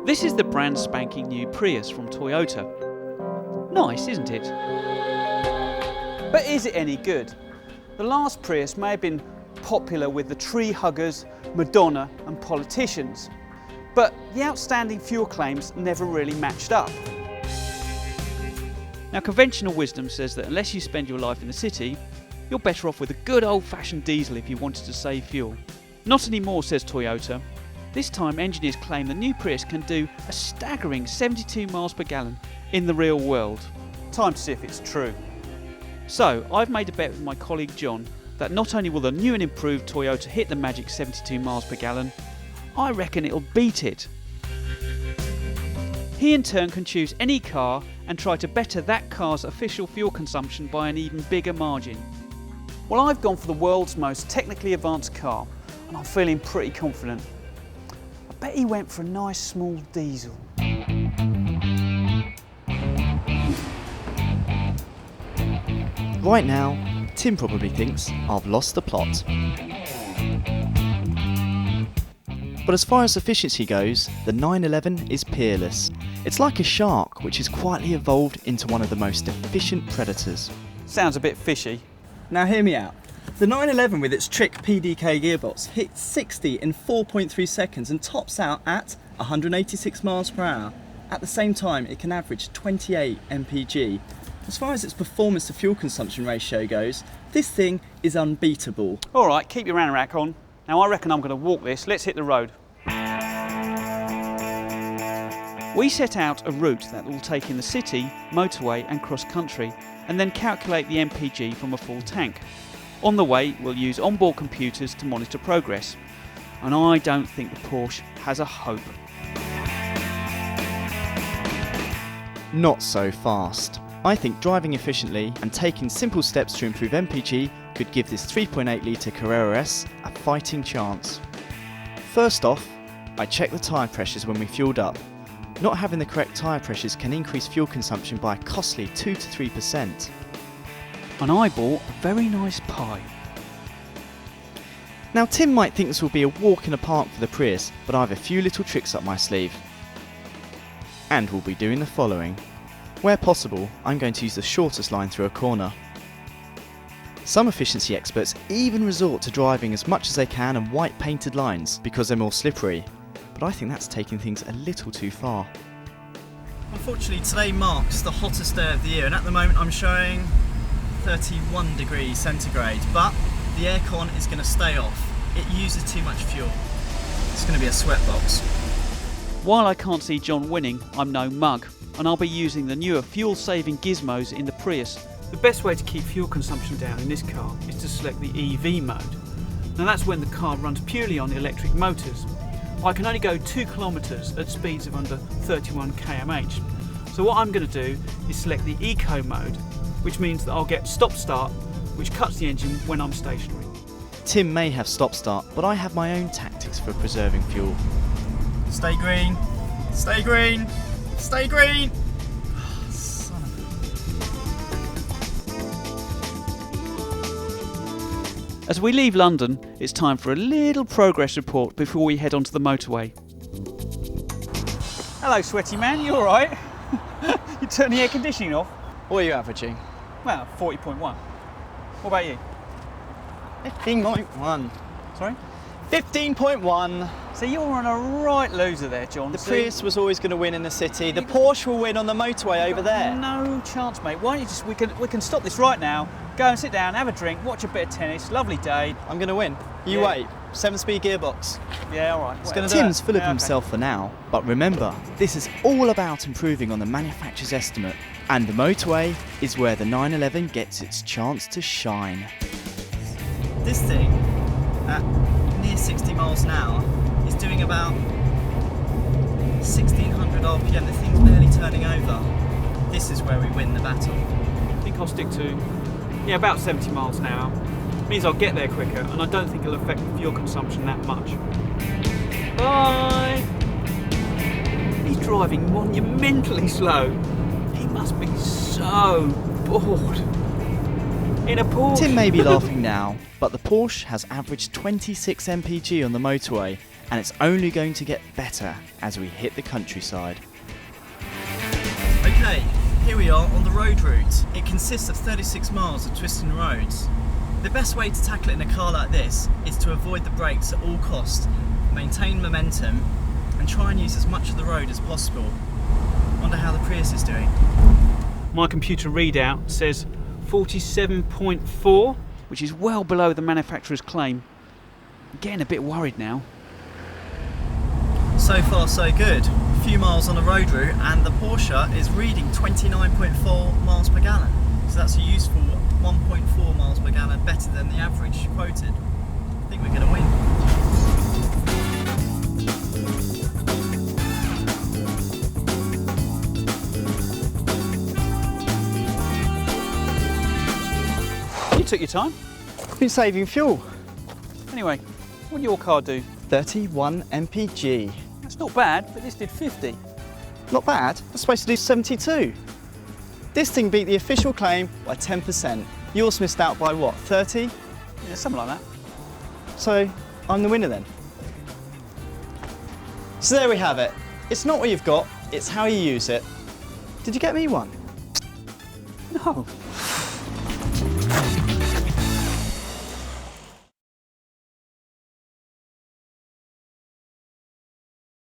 This is the brand spanking new Prius from Toyota. Nice, isn't it? But is it any good? The last Prius may have been popular with the tree huggers, Madonna and politicians, but the outstanding fuel claims never really matched up. Now, conventional wisdom says that unless you spend your life in the city, you're better off with a good old-fashioned diesel if you wanted to save fuel. Not anymore, says Toyota. This time engineers claim the new Prius can do a staggering 72 miles per gallon in the real world. Time to see if it's true. So, I've made a bet with my colleague John that not only will the new and improved Toyota hit the magic 72 miles per gallon, I reckon it'll beat it. He in turn can choose any car and try to better that car's official fuel consumption by an even bigger margin. Well, I've gone for the world's most technically advanced car and I'm feeling pretty confident. I bet he went for a nice small diesel. Right now, Tim probably thinks I've lost the plot. But as far as efficiency goes, the 911 is peerless. It's like a shark which has quietly evolved into one of the most efficient predators. Sounds a bit fishy. Now hear me out. The 911 with its trick PDK gearbox hits 60 in 4.3 seconds and tops out at 186 miles per hour. At the same time, it can average 28 mpg. As far as its performance to fuel consumption ratio goes, this thing is unbeatable. All right, keep your anorak on. Now I reckon I'm going to walk this. Let's hit the road. We set out a route that will take in the city, motorway and cross-country, and then calculate the MPG from a full tank. On the way, we'll use onboard computers to monitor progress. And I don't think the Porsche has a hope. Not so fast. I think driving efficiently and taking simple steps to improve MPG could give this 3.8 litre Carrera S a fighting chance. First off, I checked the tyre pressures when we fueled up. Not having the correct tyre pressures can increase fuel consumption by a costly 2 to 3%. And I bought a very nice pie. Now Tim might think this will be a walk in the park for the Prius, but I have a few little tricks up my sleeve. And we'll be doing the following. Where possible, I'm going to use the shortest line through a corner. Some efficiency experts even resort to driving as much as they can on white painted lines because they're more slippery, but I think that's taking things a little too far. Unfortunately, today marks the hottest day of the year, and at the moment I'm showing 31 degrees centigrade, but the aircon is going to stay off. It uses too much fuel. It's going to be a sweatbox. While I can't see John winning, I'm no mug, and I'll be using the newer fuel-saving gizmos in the Prius. The best way to keep fuel consumption down in this car is to select the EV mode. Now that's when the car runs purely on electric motors. I can only go 2 kilometres at speeds of under 31 km/h. So what I'm going to do is select the Eco mode, which means that I'll get stop-start, which cuts the engine when I'm stationary. Tim may have stop-start, but I have my own tactics for preserving fuel. Stay green, stay green, stay green! Son of a... As we leave London, it's time for a little progress report before we head onto the motorway. Hello, sweaty man, you alright? You turned the air conditioning off? What are you averaging? Well, 40.1. What about you? 15.1. Sorry? 15.1. So you're on a right loser there, John. The Prius was always going to win in the city. The Porsche will win on the motorway over there. No chance, mate. Why don't you just, we can stop this right now, go and sit down, have a drink, watch a bit of tennis, lovely day. I'm going to win. You Yeah. wait. 7-speed gearbox. Yeah, alright. It's gonna do Tim's it. full of Yeah, okay. himself for now, but remember, this is all about improving on the manufacturer's estimate, and the motorway is where the 911 gets its chance to shine. This thing, at near 60 miles an hour, is doing about 1600 RPM. The thing's barely turning over. This is where we win the battle. I think I'll stick to, about 70 miles an hour. Means I'll get there quicker, and I don't think it'll affect the fuel consumption that much. Bye! He's driving monumentally slow. He must be so bored. In a Porsche. Tim may be laughing now, but the Porsche has averaged 26 mpg on the motorway, and it's only going to get better as we hit the countryside. Okay, here we are on the road route. It consists of 36 miles of twisting roads. The best way to tackle it in a car like this is to avoid the brakes at all costs, maintain momentum, and try and use as much of the road as possible. Wonder how the Prius is doing. My computer readout says 47.4, which is well below the manufacturer's claim. I'm getting a bit worried now. So far so good. A few miles on the road route and the Porsche is reading 29.4 miles per gallon. So that's a useful 1.4 miles per gallon better than the average quoted. I think we're going to win. You took your time. Been saving fuel. Anyway, what did your car do? 31 mpg. That's not bad, but this did 50. Not bad. It's supposed to do 72. This thing beat the official claim by 10%. Yours missed out by what, 30? Yeah, something like that. So I'm the winner then. So there we have it. It's not what you've got, it's how you use it. Did you get me one? No.